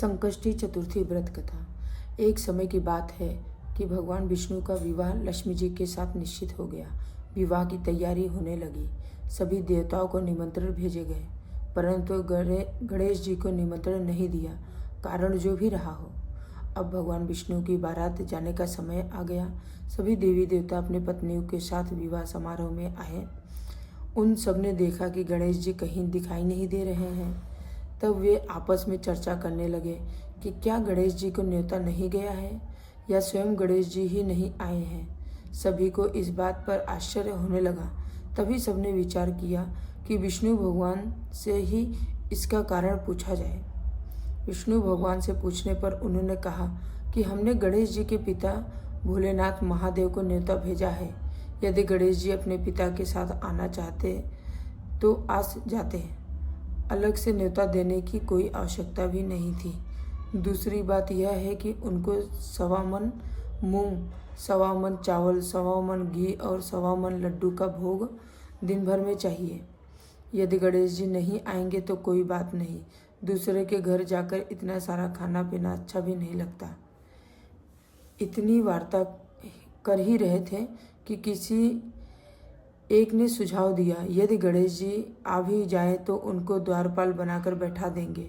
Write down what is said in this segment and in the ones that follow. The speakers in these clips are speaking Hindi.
संकष्टी चतुर्थी व्रत कथा। एक समय की बात है कि भगवान विष्णु का विवाह लक्ष्मी जी के साथ निश्चित हो गया। विवाह की तैयारी होने लगी। सभी देवताओं को निमंत्रण भेजे गए, परंतु गणेश जी को निमंत्रण नहीं दिया। कारण जो भी रहा हो, अब भगवान विष्णु की बारात जाने का समय आ गया। सभी देवी देवता अपनी पत्नियों के साथ विवाह समारोह में आए। उन सब ने देखा कि गणेश जी कहीं दिखाई नहीं दे रहे हैं। तब वे आपस में चर्चा करने लगे कि क्या गणेश जी को न्योता नहीं गया है या स्वयं गणेश जी ही नहीं आए हैं। सभी को इस बात पर आश्चर्य होने लगा। तभी सबने विचार किया कि विष्णु भगवान से ही इसका कारण पूछा जाए। विष्णु भगवान से पूछने पर उन्होंने कहा कि हमने गणेश जी के पिता भोलेनाथ महादेव को न्योता भेजा है। यदि गणेश जी अपने पिता के साथ आना चाहते तो आ जाते हैं। अलग से न्योता देने की कोई आवश्यकता भी नहीं थी। दूसरी बात यह है कि उनको 1.25 मन मूंग, 1.25 मन चावल, 1.25 मन घी और 1.25 मन लड्डू का भोग दिन भर में चाहिए। यदि गणेश जी नहीं आएंगे तो कोई बात नहीं, दूसरे के घर जाकर इतना सारा खाना पीना अच्छा भी नहीं लगता। इतनी वार्ता कर ही रहे थे कि किसी एक ने सुझाव दिया, यदि गणेश जी आ भी जाए तो उनको द्वारपाल बनाकर बैठा देंगे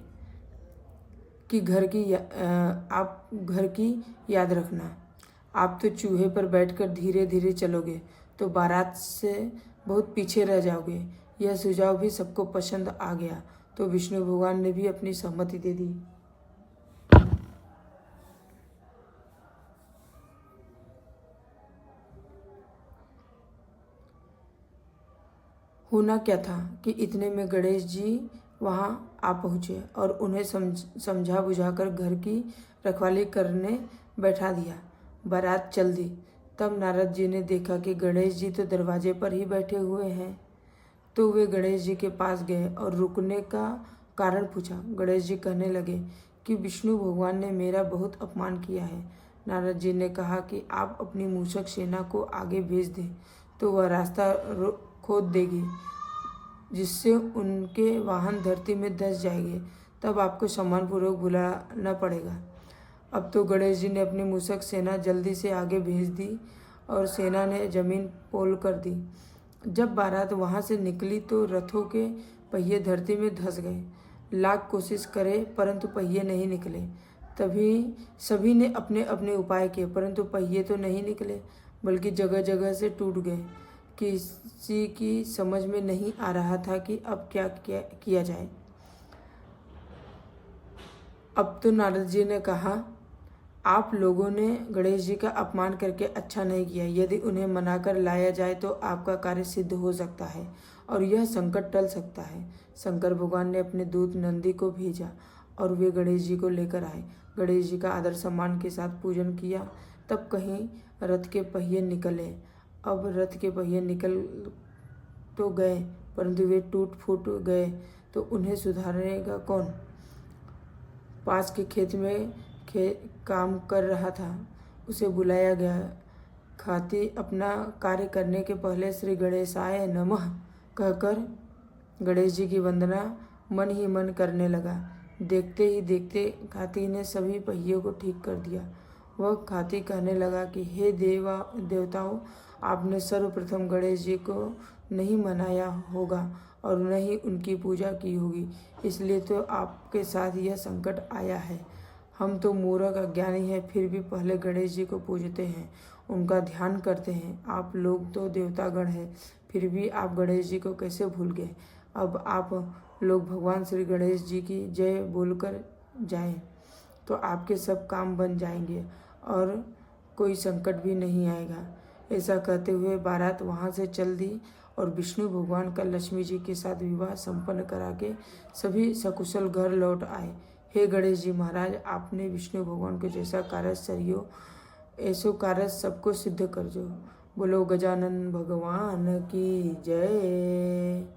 कि आप घर की याद रखना। आप तो चूहे पर बैठकर धीरे धीरे चलोगे तो बारात से बहुत पीछे रह जाओगे। यह सुझाव भी सबको पसंद आ गया, तो विष्णु भगवान ने भी अपनी सहमति दे दी। होना क्या था कि इतने में गणेश जी वहां आ पहुँचे और उन्हें समझा बुझाकर घर की रखवाली करने बैठा दिया। बारात चल दी। तब नारद जी ने देखा कि गणेश जी तो दरवाजे पर ही बैठे हुए हैं, तो वे गणेश जी के पास गए और रुकने का कारण पूछा। गणेश जी कहने लगे कि विष्णु भगवान ने मेरा बहुत अपमान किया है। नारद जी ने कहा कि आप अपनी मूषक सेना को आगे भेज दें तो वह रास्ता खोद देगी, जिससे उनके वाहन धरती में धंस जाएंगे। तब आपको सम्मानपूर्वक बुलाना पड़ेगा। अब तो गणेश जी ने अपनी मूषक सेना जल्दी से आगे भेज दी और सेना ने जमीन पोल कर दी। जब बारात वहां से निकली तो रथों के पहिए धरती में धंस गए। लाख कोशिश करे परंतु पहिए नहीं निकले। तभी सभी ने अपने अपने उपाय किए, परंतु पहिए तो नहीं निकले, बल्कि जगह जगह से टूट गए। किसी की समझ में नहीं आ रहा था कि अब क्या किया जाए। अब तो नारद जी ने कहा, आप लोगों ने गणेश जी का अपमान करके अच्छा नहीं किया। यदि उन्हें मनाकर लाया जाए तो आपका कार्य सिद्ध हो सकता है और यह संकट टल सकता है। शंकर भगवान ने अपने दूत नंदी को भेजा और वे गणेश जी को लेकर आए। गणेश जी का आदर सम्मान के साथ पूजन किया। तब कहीं रथ के पहिए निकले। अब रथ के पहिए निकल तो गए, परंतु वे टूट फूट गए तो उन्हें सुधारेगा कौन। पास के खेत में काम कर रहा था, उसे बुलाया गया। खाती अपना कार्य करने के पहले श्री गणेशाय नमः कहकर गणेश जी की वंदना मन ही मन करने लगा। देखते ही देखते खाती ने सभी पहियों को ठीक कर दिया। वह खाती कहने लगा कि हे देवताओं, आपने सर्वप्रथम गणेश जी को नहीं मनाया होगा और न ही उनकी पूजा की होगी, इसलिए तो आपके साथ यह संकट आया है। हम तो मूर्ख अज्ञानी हैं, फिर भी पहले गणेश जी को पूजते हैं, उनका ध्यान करते हैं। आप लोग तो देवतागण हैं, फिर भी आप गणेश जी को कैसे भूल गए। अब आप लोग भगवान श्री गणेश जी की जय बोलकर जाएं तो आपके सब काम बन जाएंगे और कोई संकट भी नहीं आएगा। ऐसा कहते हुए बारात वहां से चल दी और विष्णु भगवान का लक्ष्मी जी के साथ विवाह संपन्न करा के सभी सकुशल घर लौट आए। हे गणेश जी महाराज, आपने विष्णु भगवान को जैसा कार्य सरियो ऐसो कार्य सबको सिद्ध कर जो। बोलो गजानन भगवान की जय।